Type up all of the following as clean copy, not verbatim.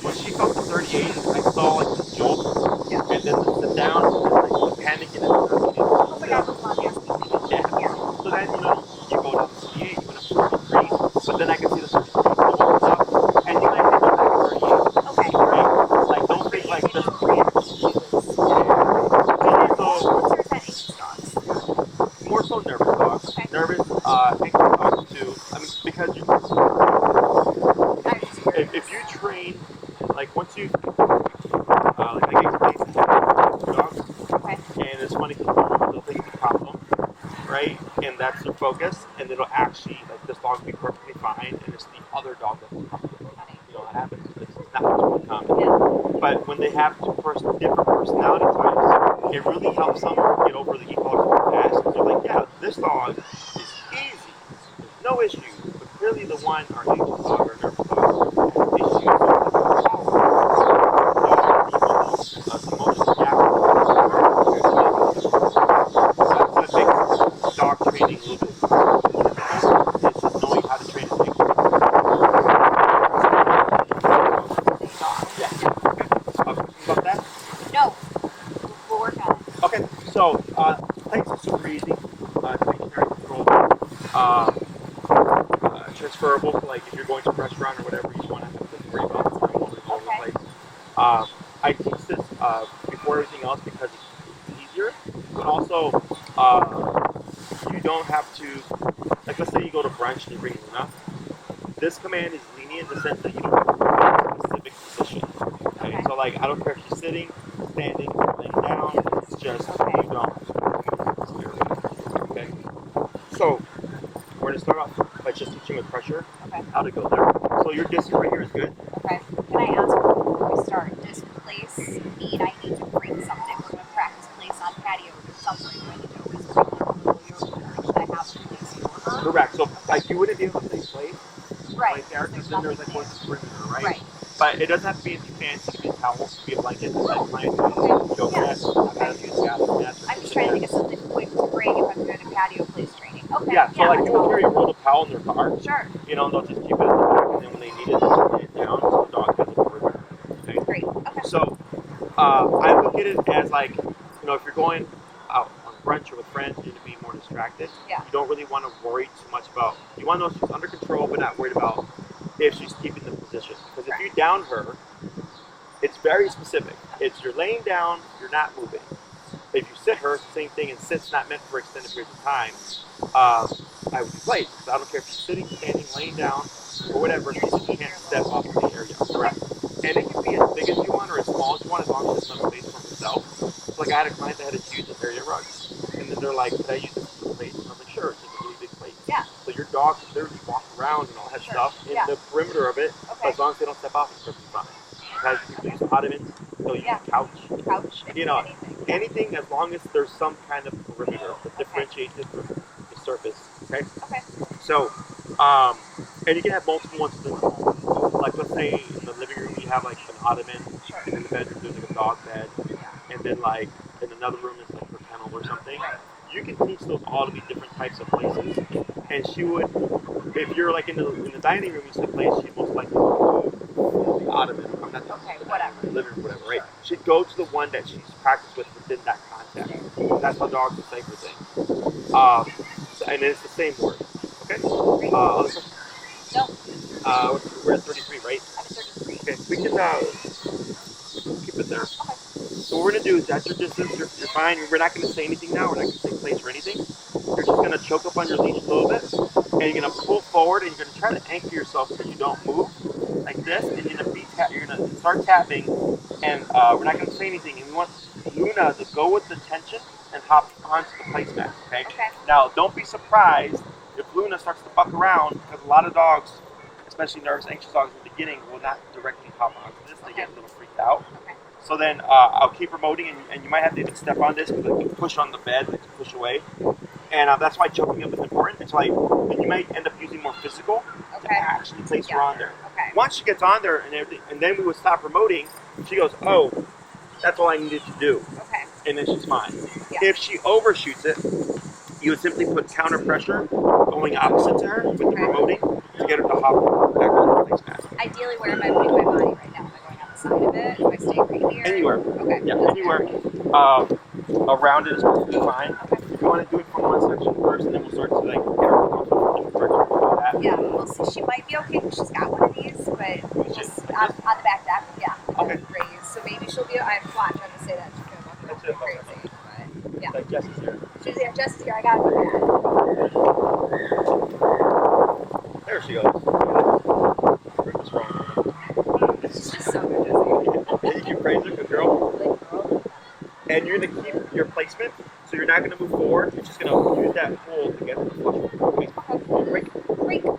when she felt the 38, I saw like the jolt, Yeah. and then the sit down, and like the panic, and then Oh my God, that's not asking. yeah. So then you go down to 38, you went up to 33, but then I can see the 33 opens up, and you might hit you back 38. Okay. Right? Like don't think like this. More so nervous dogs. Okay. Nervous, anxious dogs too. I mean, because you, if you train, like once you, like I explained to dogs, Okay. and it's funny because they'll think it's a problem, right? And that's their focus, and it'll actually, like this dog will be perfectly fine, and it's the other dog that's the problem. You know, that happens. It's not too common. Yeah. But when they have different personality types, it really helps them get over the ecological fast. They're like, yeah, this dog is easy, there's no issues. But clearly the one, our anxious dog, our nervous dog, has issues with emotional gap. That's what makes dog training a little bit difficult. It's just knowing how to train an anxious dog. About that? No. We'll work on it. Okay, so plates are super easy. Stationary control. Transferable, like if you're going to a restaurant or whatever, you want to have to worry about going all over the place. I teach this before everything else because it's easier, but also you don't have to, like let's say you go to brunch and you bring Luna. This command is lenient in the sense that you don't have to put her in a specific position. Okay? So like I don't care if she's sitting, standing, laying down, it's just you don't. Okay? So we're going to start off by just teaching with pressure how to go there. So your distance right here is good. Okay. Can I ask before we start, does place mean I need to bring something? We're going to practice place on patio or something. Do I need to always bring like a yoga or should I have a place for her? Correct. So like you wouldn't be able to say place Right. there because then there's like one perimeter, right? Right. But it doesn't have to be anything fancy. It could be a towel, it could be a blanket, like clients use yoga mats. I've had them use gas mats. I'm just trying to think of something quick to bring if I'm doing a patio place training. Okay. Yeah, so like people carry a roll of towel in their car. Sure. You know, they'll just keep it in the back, and then when they need it, they'll just lay it down so the dog has a perimeter. Okay? Great. Okay. So I look at it as like, you know, if you're going out on brunch or with friends, you need to be more distracted. Yeah. You don't really want to worry too much about, you want to know if she's under control, but not worried about if she's keeping the position. Because if you down her, it's very specific. It's you're laying down, you're not moving. If you sit her, it's the same thing, and sit's not meant for extended periods of time. I would place, because I don't care if she's sitting, standing, laying down, or whatever, she just can't step off the area. Correct. And it can be as big as you want or as small as you want, as long as it's enough space for herself. So like I had a client that had a huge area rug, and then they're like, "Could I use this as a plate?" And I'm like, "Sure, it's just a really big plate." Yeah. So your dog can literally walk around and all that stuff in the perimeter of it, as long as they don't step off, it's perfectly fine. Because people use ottomans, they'll use a couch. You know, anything as long as there's some kind of perimeter that differentiates it from the surface. Okay. Okay. So, and you can have multiple ones in the room. Like let's say in the living room you have like an ottoman, and in the bedroom there's like a dog bed, and then like in another room is like her kennel or something. You can teach those all to be different types of places, and she would, if you're like in the dining room you said place, she'd most likely go to the ottoman. I'm not whatever. Living room, whatever, right? She'd go to the one that she's practiced with within that context. That's how dogs are safer things. And it's the same word. Okay? Other questions? No. We're at 33, right? I'm at 33. Okay, we can keep it there. Okay. So what we're going to do is that's your distance, you're fine. We're not going to say anything now. We're not going to say place or anything. You're just going to choke up on your leash a little bit, and you're going to pull forward, and you're going to try to anchor yourself so you don't move like this, and you're going to start tapping, and we're not going to say anything. And we want Luna to go with the tension and hop onto the placemat, okay? Now, don't be surprised if Luna starts to buck around, because a lot of dogs, especially nervous, anxious dogs in the beginning, will not directly hop onto this. They get a little freaked out. So then I'll keep promoting, and you might have to even step on this because you push on the bed, like to push away. And that's why choking up is important. It's like, and you might end up using more physical to actually place her on there. Once she gets on there and everything, and then we would stop promoting, she goes, "Oh, that's all I needed to do." And then she's fine. If she overshoots it, you would simply put counter pressure going opposite to her with the promoting to get her to hop back on the placemat. Ideally, where am I putting my body right now? Am I going Anywhere. Okay. Yeah, anywhere. Around it is perfectly fine. Okay. If you want to do it from one section first, and then we'll start to like get her comfortable with different directions, we'll do that. Yeah, we'll see. She might be okay because she's got one of these, but on the back deck, yeah. Okay. Raised. So maybe she'll be. I'm trying to say that she's gonna go That's it. crazy, but yeah. Like Jess is here. Jess is here. I got her back. There she goes. What's wrong? She's just so good, Jessie. You can praise her, good girl. And you're going to keep your placement, so you're not going to move forward. You're just going to use that pull to get to the flush. Okay. Break. Break. And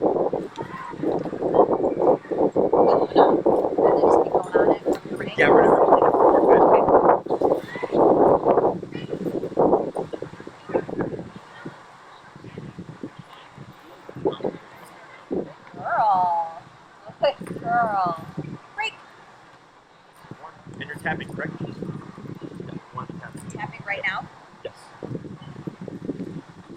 then just keep going on it. Break. Yeah, we're going to keep it forward. Girl. Good girl. Break. And you're tapping, correct? Yeah, one tap. Tapping right now. Yes.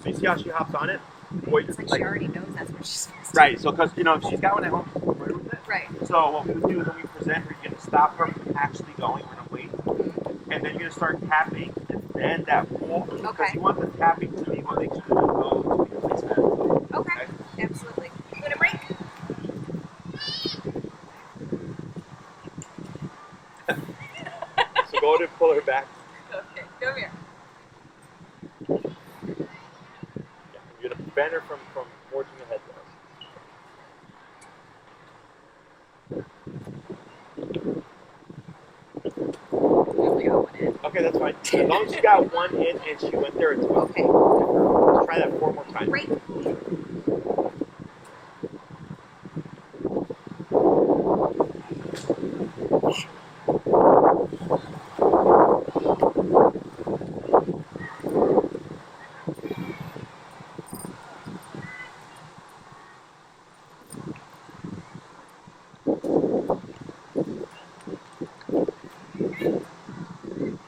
So you see how she hops on it? Boy, It's like she already knows that's what she's supposed to right, so because, you know, if she's got one at home, she's familiar with it. Right. So what we do is when we present her, you're going to stop her from actually going. We're going to wait. And then you're going to start tapping, and then that pull. Because Okay. you want the tapping to be what makes sure to go to your placement. Okay. Absolutely. You want to break? So go ahead and pull her back. Okay. Come here. Yeah, you're going to prevent her from forging ahead to us. Only got one in. Okay, that's fine. As long as you got one in and she went there, it's fine. Okay. Let's try that 4 more times. Break.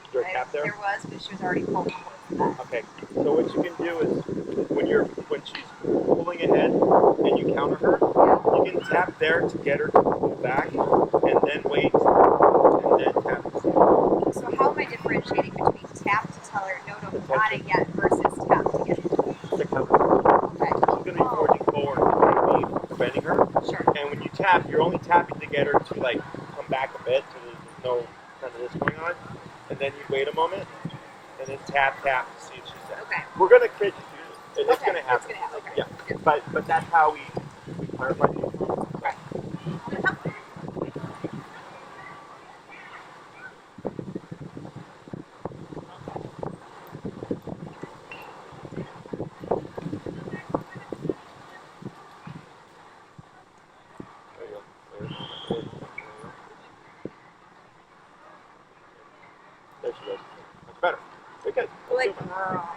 Is there a tap there? There was, but she was already pulling towards that. Okay. So what you can do is when she's pulling ahead and you counter her, you can tap there to get her to pull back, and then wait, and then tap. So how am I differentiating between tap to tell her no, not it yet versus tap to get it? To counter. Okay. She's going to be forging forward, and preventing her. Sure. And when you tap, you're only tapping to get her to like come back a bit, so there's no kind of this going on. And then you wait a moment, and then tap to see if she's there. Okay. We're going to create confusion. It's Okay, going to happen. it's gonna happen, okay. Yeah. But that's how we clarify things. Okay. There you go. There she goes. That's better. Very good. Good girl.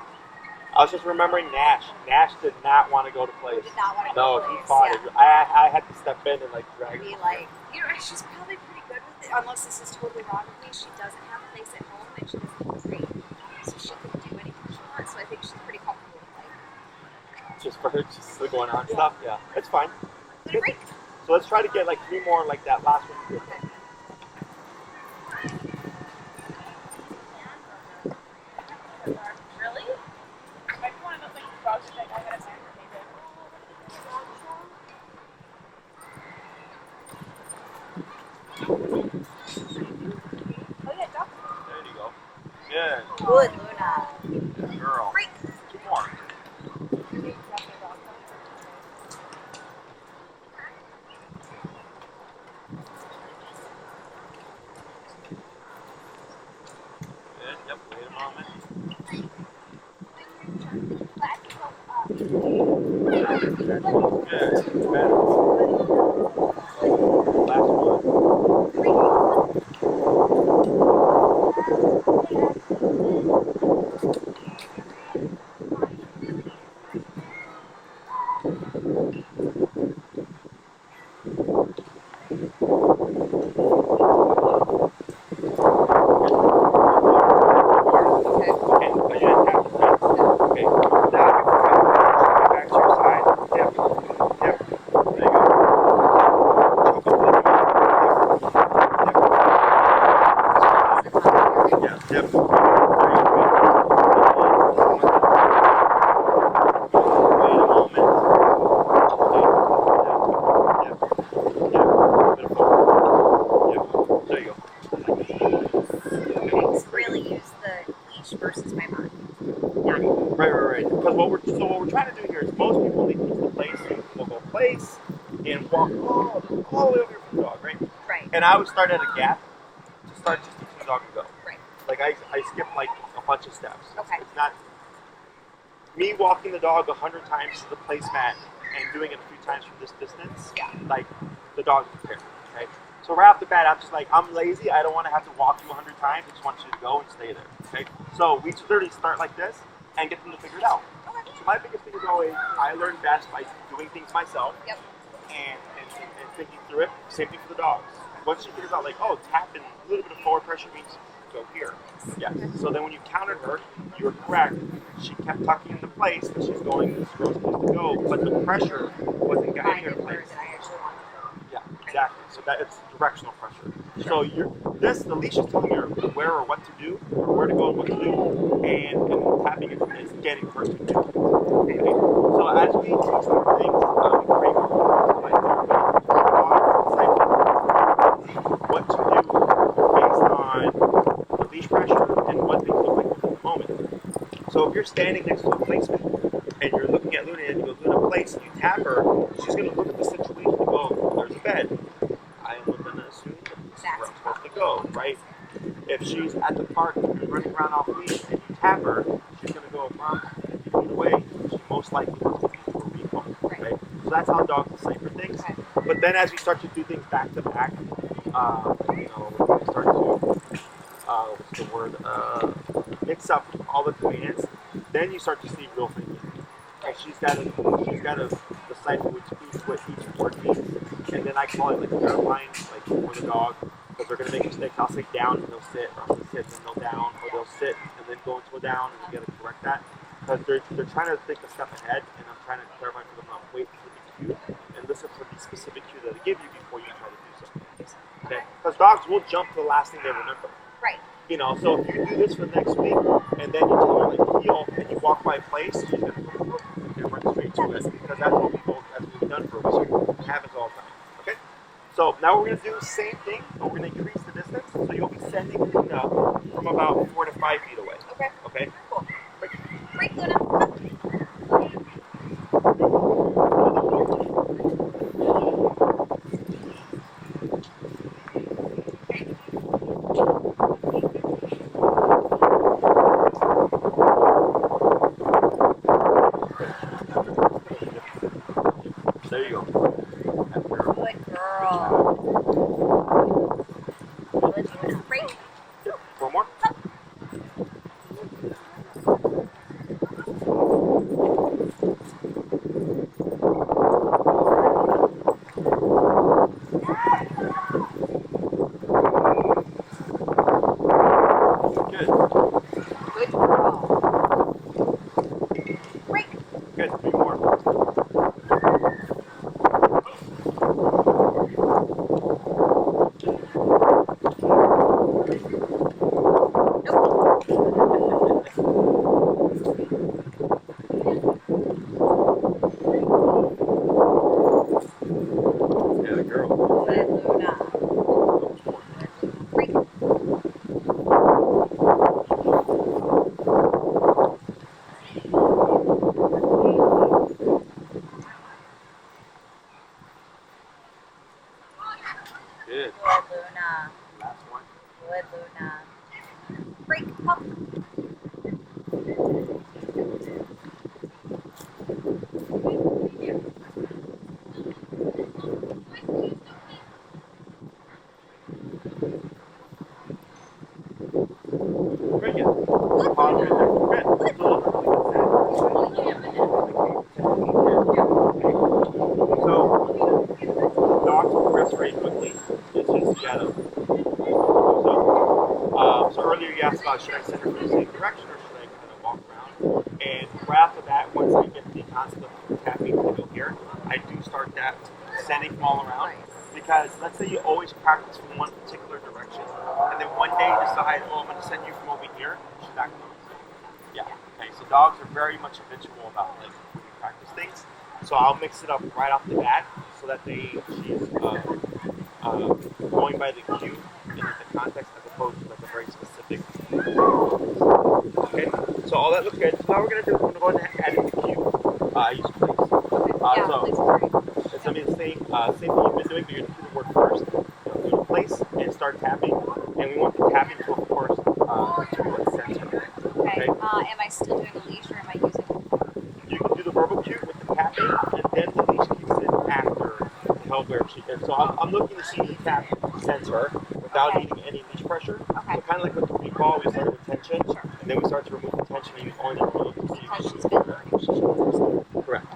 I was just remembering Nash. Nash did not want to go to place. Did not want to No, go to he place, fought yeah. it. I had to step in and like drag her. Be like, you know, she's probably pretty good with it, unless this is totally wrong with me. She doesn't have a place at home and she doesn't have a grade. So she can do anything she wants. So I think she's pretty comfortable with like Just for her, just still going on stuff. Yeah, it's fine. Let it break. So let's try to get like 3 more like that last one. We did. Okay. Really? I want to like dogs that I gotta sign for maybe. Oh yeah, dog. There you go. Good. Good, Luna. Good girl. Break. 2 more. Good. Yep. Wait a moment. Good. Better. Last one. Okay. Okay, so you didn't tap the side. Okay, now you can tap back to your side. Yep. Yep. There you go. Choke place and walk all the way over from the dog, right? Right. And I would start at a gap to start just teaching the dog to go. Right. Like I skip like a bunch of steps. Okay. It's not me walking the dog 100 times to the placemat and doing it a few times from this distance. Yeah. Like the dog's prepared. Okay. So right off the bat, I'm just like, I'm lazy. I don't want to have to walk you 100 times. I just want you to go and stay there. Okay. So we just literally start like this and get them to figure it out. Okay. So my biggest thing is always, I learn best by doing things myself. Yep. And thinking through it. Same thing for the dogs. Once she figures out like, oh, tapping, a little bit of forward pressure means go here. Yes. So then when you countered her, you were correct. She kept tucking into place because she's going, this girl's supposed to go, but the pressure wasn't guiding her to place. That I actually want to Yeah, exactly. So that it's directional pressure. So the leash is telling her where or what to do, or where to go and what to do, and tapping is getting her to do. Okay. So as we teach more things, we create more like what to do based on the leash pressure and what they feel like at the moment. So if you're standing next to a placement and you're looking at Luna and you go Luna place and you tap her, she's going to look at the situation and go, there's a bed. I am going to assume that this is where I'm supposed to go, right? If she's at the park and you're running around off leash and you tap her, she's going to go, Mom, 50 feet away. She most likely wants to be for a recall, right? So that's how dogs decipher things. Okay. But then as we start to do things back to back, we start to, what's the word, mix up all the commands, then you start to see real thinking. Like she's got to decipher what each word means, and then I call it like verifying, like for the dog, because they're gonna make mistakes. I'll say down and they'll sit, or I'll say sit and they'll down, or they'll sit and then go into a down, and we gotta correct that, because they're trying to think a step ahead, and I'm trying to clarify for them. Wait for the cue and listen for the specific cue that they give you before you try to do so. Okay, because dogs will jump to the last thing they remember. Right. You know, so if you do this for the next week, and then you tell her like heel, and you walk by a place, she's gonna run straight to it, because that's what we've done for a week. It happens all the time. Okay. So now we're gonna do the same thing, but we're gonna increase the distance. So you'll be sending Luna from about 4 to 5 feet away. Okay. Okay. Cool. Great, Luna. There you go. Good girl. Good, Luna. Great. One more. Good. Good girl. Great. Good. 3 more. Yeah, the girl. Good, Luna. Great. Good. Good, Luna. Last one. Good, Luna. Great. Up. Very good. Pause right there. Good. So, dogs progress very quickly. It's just you gotta. So earlier you asked about should I send her in the same direction or should I kind of walk around? And right after that, once I get the concept of tapping to go here, I do start that sending them all around. Because let's say you always practice from one particular direction, and then one day you decide, oh, I'm going to send you from over here. She's not going to. Yeah. Okay. So dogs are very much habitual about like when you practice things. So I'll mix it up right off the bat so that she's going by the cue and the context as opposed to like a very specific. Okay. So all that looks good. So now we're going to do is we're going to go ahead and add in the cue. I use place. Yeah, So please. it's I mean, same thing you've been doing, but you're going to do the word first. Do the place and start tapping. And we want the tapping to, of course, to a sensor. Okay. Am I still doing a leash or am I using? You can do the verbal cue with the tapping, and then the leash kicks in after to help where she is. So I'm looking to see you tap sensor without needing any leash pressure. Okay. So kind of like with the recall, we started with tension, Sure. and then we start to remove the tension, and you only remove the leash. Because she's been learning, she should understand. Correct.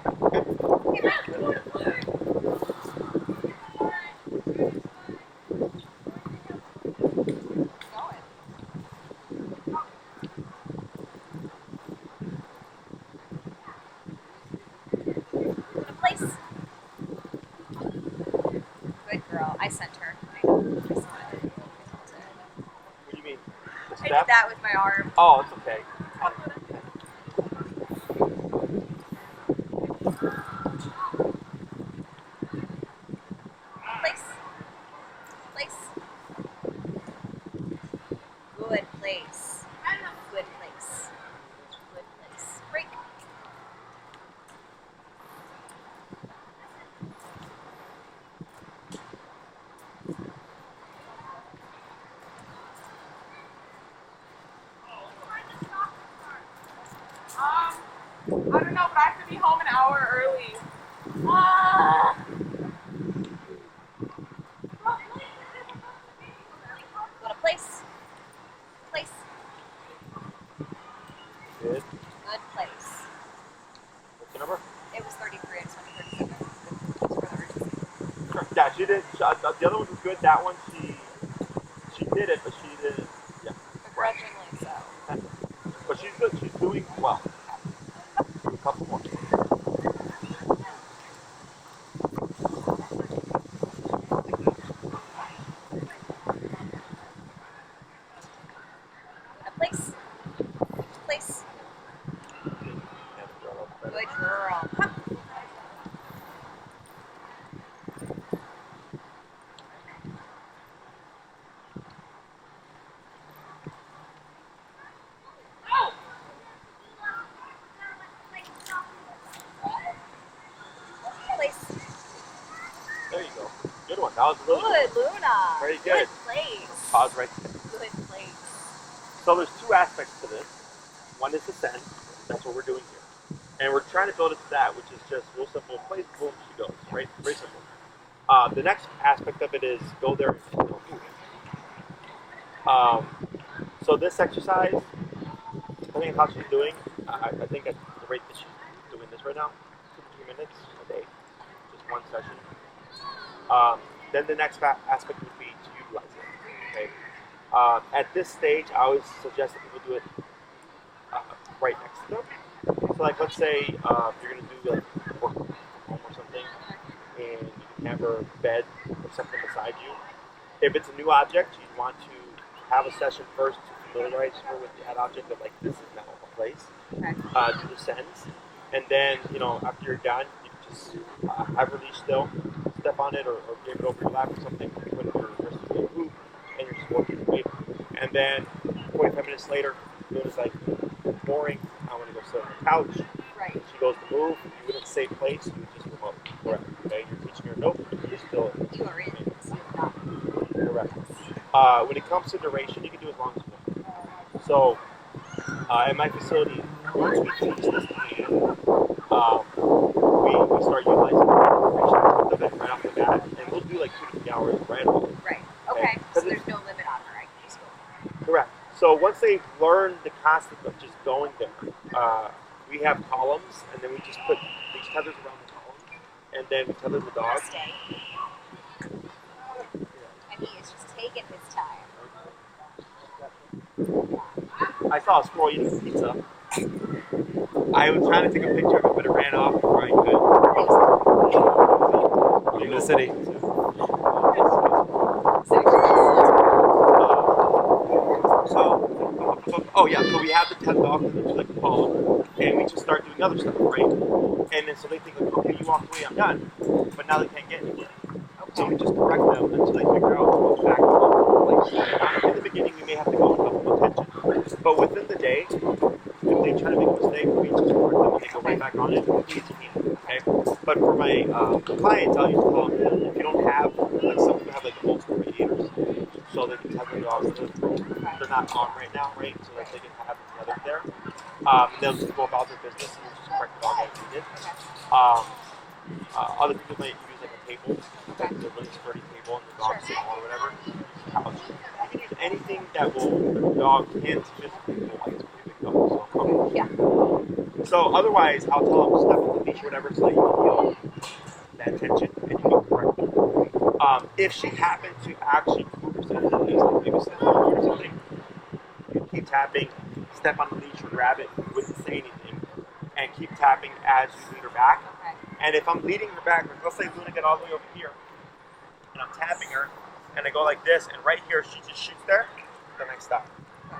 Place. Good girl. I sent her. I know. I saw it. What do you mean? The I step? did that with my arm. Oh, it's okay. Place. Place. Good place. Good place. Good place. Break. I don't know, but I have to be home an hour early. Ah. Go to place. Place. Good. Good place. What's the number? It was 33. I just went to 37. Just for the urgency. Sure. Yeah, she did. The other one was good. That one, she did it, but she did. Yeah. Begrudgingly so. But she's good. She's doing well. Do a couple more. A place. Place. Good girl. Come. Place. There you go. Good one. That was really Good, Luna. Very good. Good place. Pause right there. Good place. So there's two aspects to this. One is the send. That's what we're doing here. And we're trying to build it to that, which is just real simple. Place, boom, she goes. Right? Very simple. The next aspect of it is go there and move. So this exercise, depending on how she's doing, I think at the rate that she's doing this right now, 2 to 3 minutes a day, just one session. Then the next aspect would be to utilize it. Okay. At this stage, I always suggest that people do it right next to them. So, like, let's say you're going to do like work from home or something, and you can have her bed or something beside you. If it's a new object, you want to have a session first to familiarize her with that object of like this is now a place. Okay. Do the sends, and then after you're done, you can just have her leash still, step on it or give it over your lap or something, put your wrist in your hoop, and you're just working away. And then 45 minutes later, Luna's like, boring, I want to go sit on the couch. Right. She goes to move, you wouldn't say place, you would just remote. Correct. Okay, you're teaching her nope, you're still You are in. So you're not. correct. When it comes to duration, you can do as long as you want. So, at my facility, once we teach this plan, we start utilizing the duration of it right off the bat, and we'll do like 2 to 3 hours right away. Right. Okay. So there's no limit on her. I can just go. Correct. So once they've learned the concept of just going there, we have columns, and then we just put these tethers around the columns, and then we tether the dog. Stay. And he is just taking his time. I saw a squirrel eating a pizza. I was trying to take a picture of it, but it ran off before I could. Welcome to the city. So we have the 10 dogs, which is like a column, and we just start doing other stuff, right? And then so they think, like, okay, you walked away, I'm done. But now they can't get anywhere. So we just direct them until they figure out what's back to them. Like, in the beginning, we may have to go and help them with tension. But within the day, if they try to make a mistake, we just correct them and they go right back on it. Please can. Okay. But for my clients, I'll usually tell them if you don't have, like some people have like multiple radiators, so they can have their dogs they're not on right now, right? So that they can have the other there. And they'll just go about their business and just correct the dog as needed. Other people might use like a table, like a really sturdy table, and the dog sitting or whatever. Couch. You can use anything that the dog can't physically pull. Like it's a pretty big dog, so Yeah. So otherwise, I'll tell them step on the leash or whatever, so that you can feel that tension and you can correct it. If she happens to actually move herself, at least like maybe step on or something, you keep tapping, step on the leash or grab it, you wouldn't say anything, and keep tapping as you lead her back. Okay. And if I'm leading her back, let's say Luna get all the way over here, and I'm tapping her, and I go like this, and right here she just shoots there, then I stop.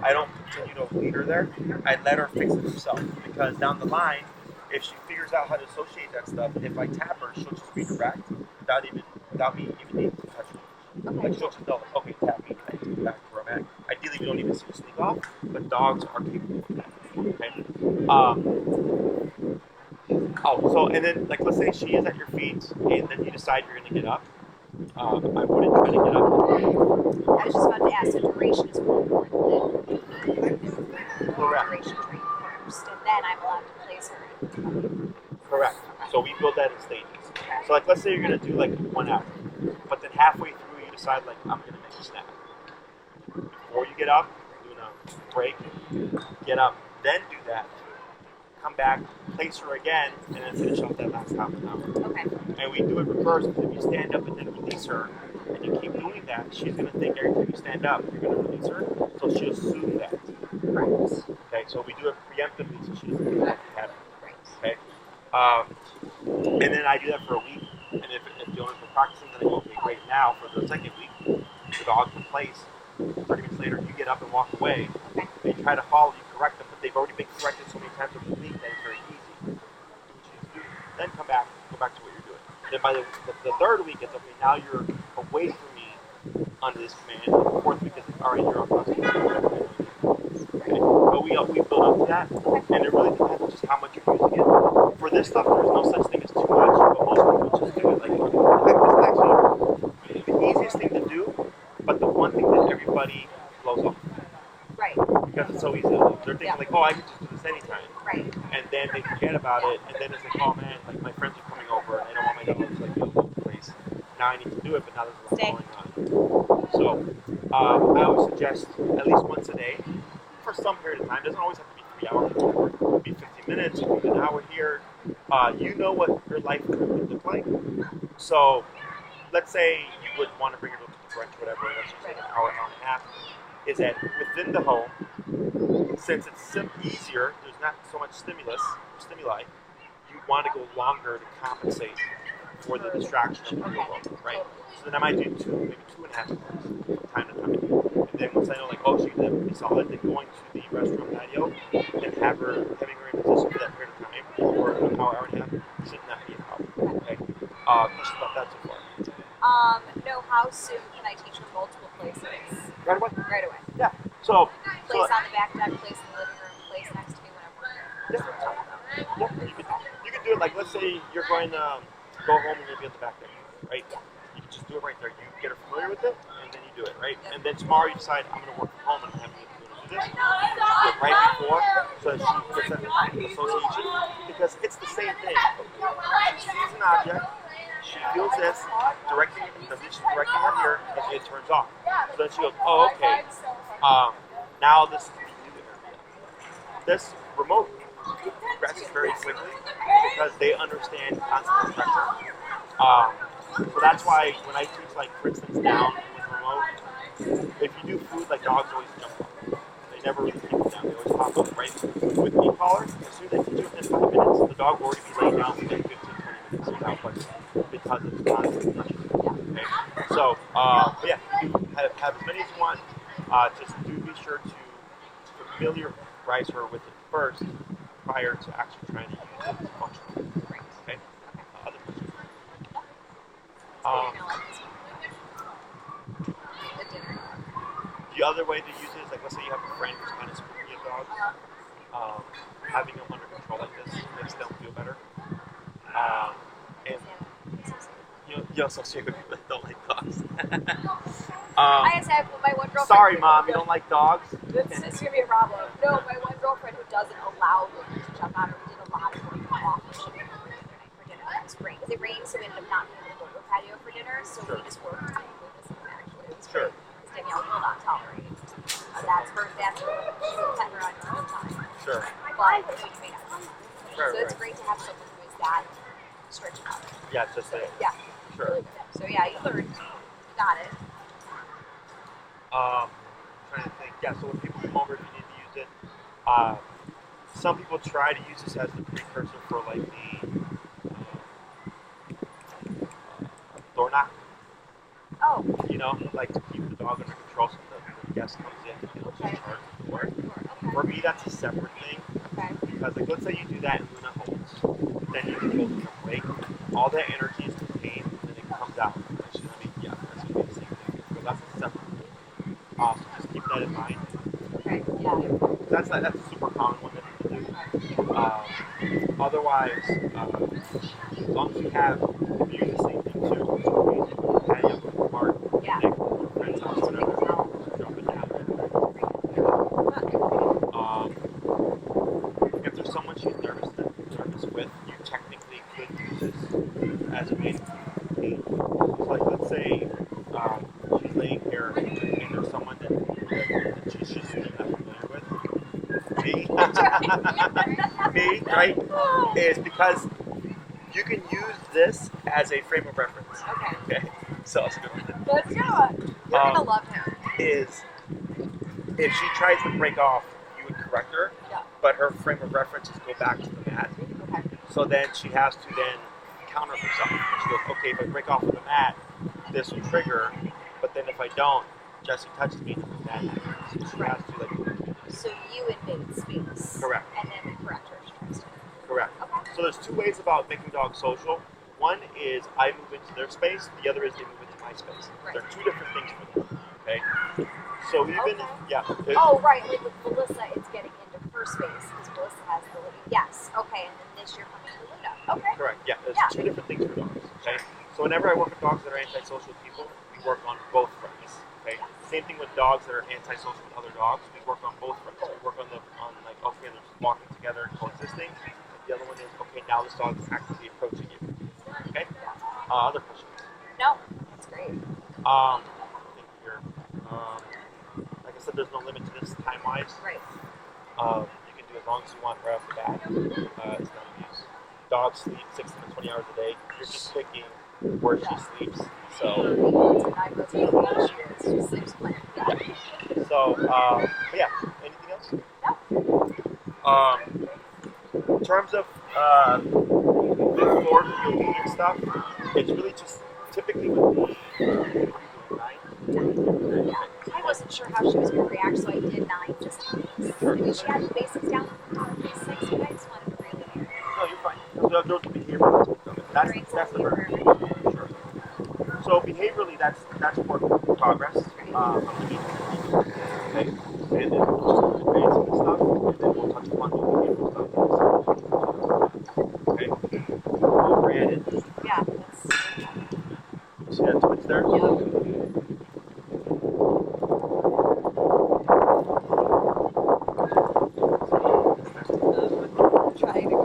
I don't continue to lead her there. I let her fix it herself, because down the line, if she figures out how to associate that stuff, if I tap her, she'll just redirect without me even needing to touch her. Okay. Like she'll just know, okay, tap me, back to where I'm at. Ideally, we don't even see her sneak off, but dogs are capable of that. Okay. So and then like let's say she is at your feet, and then you decide you're going to get up. I wouldn't try to get up. I was just about to ask, the duration is more important than Correct. duration training first, and then I'm allowed to place her. Correct. So we build that in stages. So like let's say you're going to do like 1 hour, but then halfway through you decide like I'm going to make a snap. Before you get up, doing a break, get up, then do that. Come back, place her again, and then finish off that last half an hour. Okay. And we do it reverse, because if you stand up and then release her, and you keep doing that, she's going to think every time you stand up, you're going to release her, so she'll assume that. Right. Okay, so we do it preemptively, so she doesn't think that happen. Right. Okay? And then I do that for a week, and if the owner's been practicing, then I go, okay, great, now for the second week, the dog's in place. 30 minutes later, you get up and walk away. Okay. They try to follow you, correct them, but they've already been corrected so many times over the week that it's very easy. Do what you need to do. Then go back to what you're doing. Then by the third week, it's okay, now you're away from me under this command. And the fourth week is, all right, you're on custody. Okay. But we build up to that, and it really depends on just how much you're using it. For this stuff, there's no such thing as too much, but most people just do it. Like, this is actually the easiest thing to do, but the one thing that everybody blows off. Right. Because it's so easy. They're thinking like, oh, I can just do this anytime. Right. And then they forget about it, and then it's like, oh man, like my friends are coming over, and I don't want my dogs like all over the place. Now I need to do it, but now there's a lot going on. So I always suggest at least once a day for some period of time. It doesn't always have to be 3 hours. It could be 15 minutes. It could be an hour here. You know what your life would look like. So let's say you would want to bring her to brunch, whatever. Let's just say an hour, hour and a half. Is that within the home, since it's easier, there's not so much stimuli, you want to go longer to compensate for the distraction of the real world, right? So then I might do maybe 2.5 hours from time to time. And then once I know, like, oh, she's pretty solid, then going to the restaurant patio and having her in position for that period of time, or an hour, hour and a half, should not be a problem, okay? Questions about that so far? No, how soon can I teach her multiple places? Right away? Right away. Yeah. So Place on the back deck, place in the living room, place next to me whenever we're here. you can do it like, let's say you're going to go home and you're going to be at the back there, right? Yeah. You can just do it right there. You get her familiar with it, and then you do it, right? And then tomorrow you decide, I'm going to work from home and I'm having to do this. You do it right before, so that she gets that association, because it's the same thing. She sees an object, she feels this, directing her here, and it turns off. So then she goes, oh, okay. Now this is the new area. This remote progresses very quickly because they understand constant pressure. So that's why when I teach, like, for instance, down with remote, if you do food, like, dogs always jump up. They never really keep it down. They always pop up, right? With e-collar, as soon as they teach you within 5 minutes, the dog will already be laying down within 15, 20 minutes without question, because of the constant pressure. Okay? So, but yeah, you do have as many as you want. Just do be sure to familiarize her with it first prior to actually trying to use it functionally. Okay? Other questions? The other way to use it is, like, let's say you have a friend who's kind of spooky. dogs. Having them under control like this makes them feel better. And you also see people that don't like dogs. I just have my one girlfriend. Sorry, Mom, you don't like dogs? It's gonna be a problem. No, my one girlfriend who doesn't allow me to jump out, or we did a lot of work off the ship for dinner. It was great because it rained, so we ended up not being able to go to the patio for dinner. So we just worked time with this one actually. It was great because Danielle will not tolerate. That's her. That's her. Let her on her own time. Sure. But she may not. So it's great to have someone who is that strict about it. Yeah, just say it. Yeah. Sure. Really good. So yeah, you learned. You got it. Trying to think. Yeah, so when people come over, if you need to use it, some people try to use this as the precursor for like the doorknock. Oh. You know, like to keep the dog under control so the guest comes in and just charge the door. Okay. For me, that's a separate thing. Okay. Because like, let's say you do that and Luna holds, then you can go to awake. All that energy is contained and then it comes out. Actually, I mean, yeah, that's gonna be the same thing. So that's a separate thing. So just keep that in mind. Okay. Yeah. That's a super common one that people do. Otherwise, as long as you have, if you use the same thing too, so patio up in the park, Yeah. friends house, whatever, jump it down. If there's someone she's nervous with, you technically could use this as a main aid. So like, let's say she's laying here and there's someone that she's just really not familiar with. Me, right? Is because you can use this as a frame of reference. Okay. So it's a good one. Let's do it. You're gonna love him. Is if she tries to break off, you would correct her. Yeah. But her frame of reference is go back to the mat. Okay. So then she has to then counter herself. She goes, okay, if I break off of the mat, this will trigger. But then if I don't, Jesse touches me, then so she has to like. So you invade space. Correct. And then we correct her. She tries to. Correct. Okay. So there's two ways about making dogs social. One is I move into their space. The other is they move into my space. Right. They're two different things for them. Okay. So even yeah. Oh right, like with Melissa, it's getting into her space because Melissa has the living. Yes. Okay, and then this year coming to Luna. Okay. Correct. Yeah. There's two different things for dogs. Okay. So whenever I work with dogs that are antisocial with people, we work on both fronts. Okay. Same thing with dogs that are antisocial with other dogs. We work on both fronts. We work on like okay, they're just walking together and coexisting. The other one is okay, now this dog is actively approaching you. Okay. Other questions? No, that's great. I think here. Like I said, there's no limit to this time-wise. Right. You can do as long as you want right off the bat. It's not abuse. Dogs sleep 16 to 20 hours a day. You're just picking where she sleeps. So. I go to the beach. It's just sleeps plenty. Yeah. So, but yeah. Anything else? No. In terms of the forward and stuff, it's really just typically with the I wasn't sure how she was going to react, so I did 9 just in case. I mean, she had the basics down on the 6, but I just wanted to really hear. No, you're fine. Those are behavioral aspects of it. That's the first. Sure. So behaviorally, that's work in progress. Okay. And then we'll just advance the stuff, and then we'll touch upon the behavioral stuff. Okay. Granted. Yeah, that's. You see that twitch there? Trying to go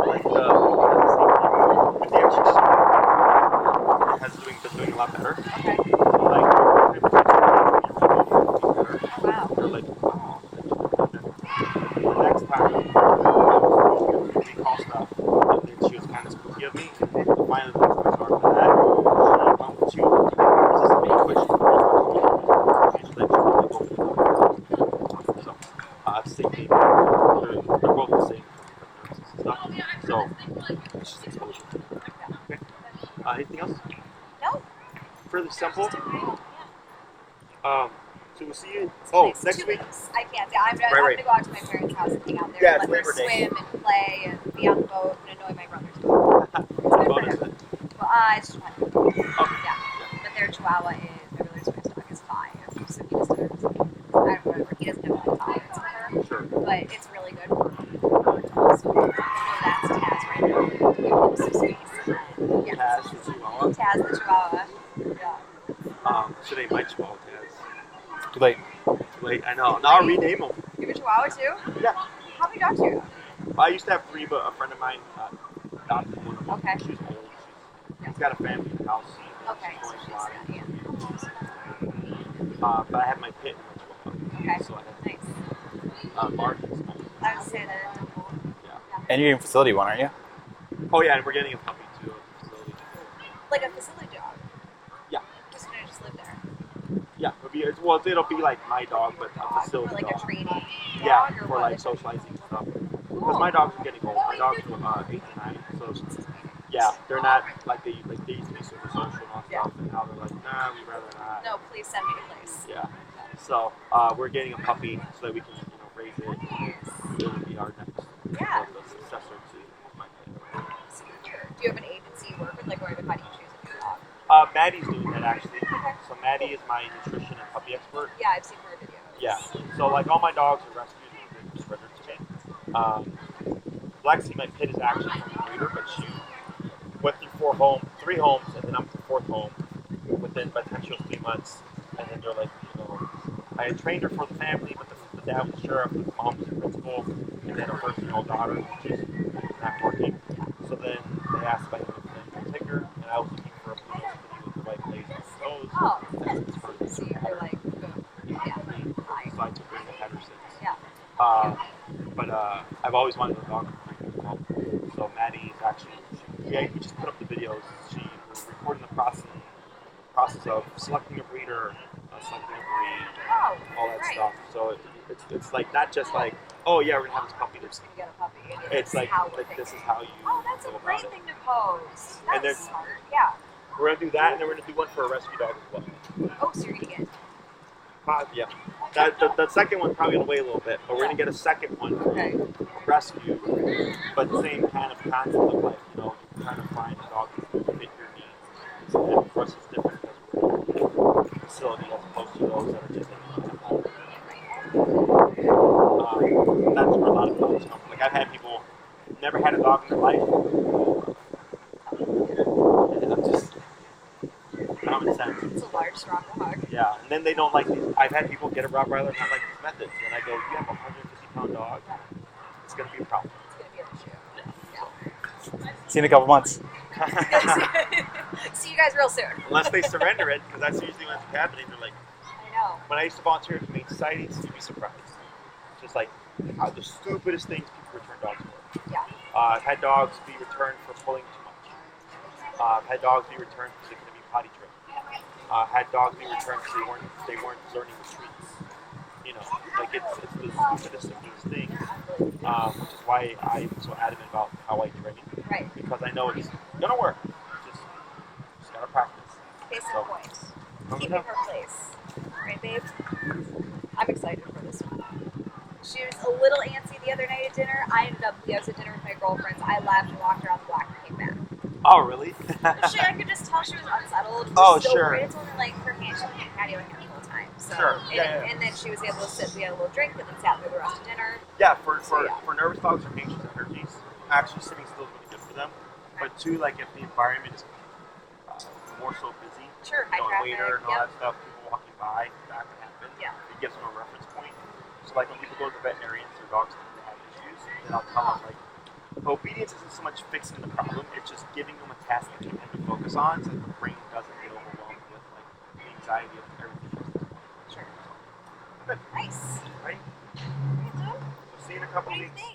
Like with the exercise, it has been doing a lot better. Okay. So like, Wow. they're like, oh, next time, I was doing recall stuff, and then she was kind of spooky of me, and then finally the next time after that, she went with you, resisted me, which she's like, go for the so, same thing. They're both the same stuff. So, it's just exposure. Okay. Anything else? No. Fairly simple. Yeah. So we'll see you. Oh, Nice. next 2 week. weeks. I can't. I'm Right. going to go out to my parents' house and hang out there. Yeah, and it's let them Labor Day. swim and play and be on the boat and annoy my brothers. It's good for Bonus. them. Well, it's just 1. Okay. Yeah. But their chihuahua is, my brother's dog is 5. So he just I don't know. different. He doesn't have a lot of tolerance for her, Sure. but it's really good for her to also. So that's Taz right now. Give him some space. And then, Taz, the Chihuahua. Taz the Chihuahua. Yeah. Today my Chihuahua Taz. Too late. Wait, I know. Now I'll rename him. You have a Chihuahua too? Yeah. How many dogs do you have? I used to have 3, but a friend of mine adopted one of them. Okay. She's old. She's got a family in the house. Okay, so She's she's going yeah. but I have my pit and my Chihuahua. Okay. So I have Nice. Margin's home. I would say that it's a cool. Yeah. And you're getting facility one, aren't you? Oh yeah, and we're getting a puppy too at the facility. Like a facility dog. Yeah. Just gonna just live there. Yeah, it'll be like my dog, but a facility Or like dog. a training Yeah, dog or for what? like socializing and stuff. Because my dogs are getting old. My dogs are 8 to 9, so yeah, they're not like they used to be super social and all Yeah. stuff, and now they're like, nah, we'd rather not. No, please send me to place. Yeah. So we're getting a puppy so that we can raise it. It'll be our next Yeah. the successor to my pet. Do you have an agency you work with? Like, how do you choose a new dog? Maddie's doing that actually. Okay. So Maddie is my nutrition and puppy expert. Yeah, I've seen her videos. Yeah. So like all my dogs are rescued and they're surrendered to me. Lexi, my pit, is actually from the breeder, but she went through 3 homes, and then I'm the 4th home. Within by the time she was 3 months, and then they're like, I had trained her for the family, but the dad was the sheriff, the mom was the principal, and then a 13-year-old daughter, which is not working. So then they asked if I needed to take her, and I was looking for a female city with the right place and toes. Oh, That's as far as so you're like, boom. Yeah. So I took her in the Hendersons. Yeah. But I've always wanted a dog from my home. So Maddie is actually, we just put up the videos. She was recording the process of selecting a breeder, selecting a breed, Oh, all that right. stuff. So it's like not just like, oh yeah, we're gonna have this puppy. You're just gonna get a puppy. It's like how we're this is thinking. how you. Oh, that's a go great about thing it. to post. And That's then- smart. Yeah. We're gonna do that, and then we're gonna do one for a rescue dog as well. Oh, so you're gonna get. Yeah. The second one's probably gonna wait a little bit, but we're gonna get a second one for Okay. rescue, but same kind of concept of like, you're trying to find a dog that can fit your needs. And for us, it's different because we're in a facility as opposed to those that are just in a home. That's where a lot of dogs come from. Like I've had people never had a dog in their life. And I'm just common sense. It's a large, strong dog. Yeah, and then they don't like these. I've had people get a Rottweiler and not like these methods, and I go, you have a 150-pound dog. It's gonna be a problem. It's gonna be an issue. See you in a couple months. See you guys real soon. Unless they surrender it, because that's usually when it's happening. They're like, I know. when I used to volunteer at Humane Societies, you'd be surprised. Just like the stupidest things people return dogs for. Yeah. I've had dogs be returned for pulling too much. I've had dogs be returned because they couldn't be potty trained. Had dogs be returned because they weren't learning the treats. Like it's the stupidest of these things, which is why I'm so adamant about how I train. Right. Because I know it's gonna work. Just gotta practice. Case in So, point. thumbs Keeping up. her place. Right, babe? I'm excited for this one. She was a little antsy the other night at dinner. I was at dinner with my girlfriends. I left and walked around the block and came back. Oh, really? I could just tell she was unsettled. Oh, so sure. Worried. It's only like her hand, she was in the patio a handful of times. So, Sure. And, Yeah. and then she was able to sit, we had a little drink, and then sat through the rest of dinner. Yeah, for yeah. nervous dogs or anxious energies, actually sitting still is really good for them. But two, like if the environment is more so busy, Sure, high traffic. waiter and all that stuff, people walking by, that can happen. Yeah. It gives them a reference point. So like when people go to the veterinarians, their dogs tend to have issues, then I'll tell them like, obedience isn't so much fixing the problem, it's just giving them a task that they can to focus on so that the brain doesn't get overwhelmed with like the anxiety of everything. Sure. Good. Nice. Right? Alright, so, So see you in a couple what do you weeks. think?